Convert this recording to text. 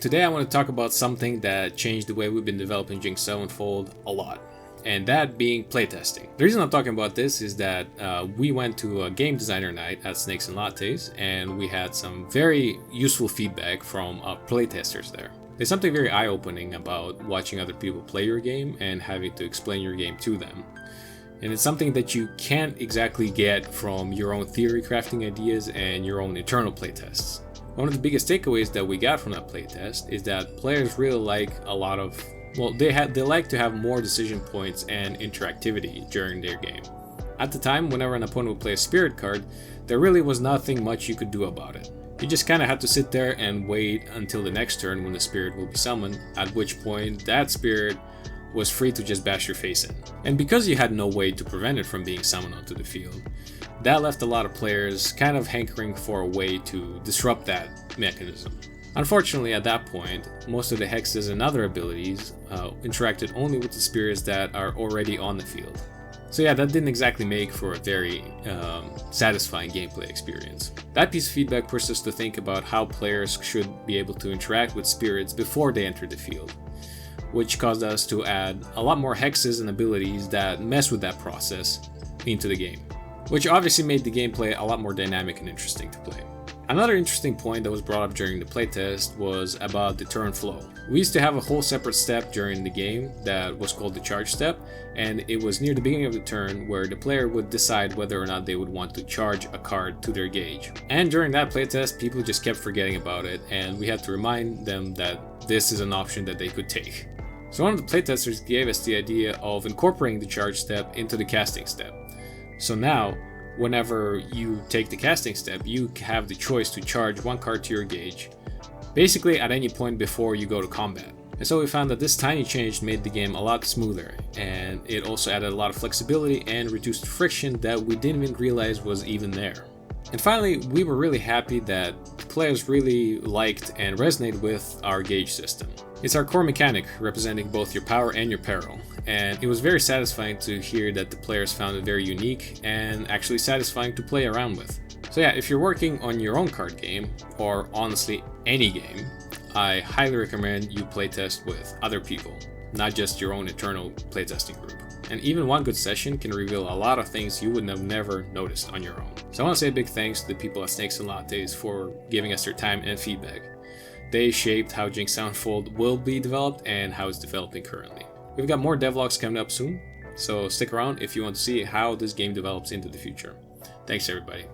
Today I want to talk about something that changed the way we've been developing Jynxed Sevenfold a lot, and that being playtesting. The reason I'm talking about this is that we went to a game designer night at Snakes Lattes, and we had some very useful feedback from playtesters there. There's something very eye-opening about watching other people play your game and having to explain your game to them. And it's something that you can't exactly get from your own theory crafting ideas and your own internal playtests. One of the biggest takeaways that we got from that playtest is that players really like a lot of, they like to have more decision points and interactivity during their game. At the time, whenever an opponent would play a spirit card, there really was nothing much you could do about it. You just kind of had to sit there and wait until the next turn when the spirit will be summoned, at which point that spirit was free to just bash your face in. And because you had no way to prevent it from being summoned onto the field, that left a lot of players kind of hankering for a way to disrupt that mechanism. Unfortunately, at that point, most of the hexes and other abilities interacted only with the spirits that are already on the field. So yeah, that didn't exactly make for a very satisfying gameplay experience. That piece of feedback pushed us to think about how players should be able to interact with spirits before they enter the field, which caused us to add a lot more hexes and abilities that mess with that process into the game, which obviously made the gameplay a lot more dynamic and interesting to play. Another interesting point that was brought up during the playtest was about the turn flow. We used to have a whole separate step during the game that was called the charge step, and it was near the beginning of the turn where the player would decide whether or not they would want to charge a card to their gauge. And during that playtest, people just kept forgetting about it, and we had to remind them that this is an option that they could take. So one of the playtesters gave us the idea of incorporating the charge step into the casting step. So now, whenever you take the casting step, you have the choice to charge one card to your gauge, basically at any point before you go to combat. And so we found that this tiny change made the game a lot smoother, and it also added a lot of flexibility and reduced friction that we didn't even realize was even there. And finally, we were really happy that players really liked and resonated with our gauge system. It's our core mechanic representing both your power and your peril, and it was very satisfying to hear that the players found it very unique and actually satisfying to play around with. So yeah, if you're working on your own card game, or honestly any game, I highly recommend you playtest with other people, not just your own internal playtesting group. And even one good session can reveal a lot of things you would have never noticed on your own. So I want to say a big thanks to the people at Snakes Lattes for giving us their time and feedback. They shaped how Jynxed Sevenfold will be developed and how it's developing currently. We've got more devlogs coming up soon, so stick around if you want to see how this game develops into the future. Thanks everybody.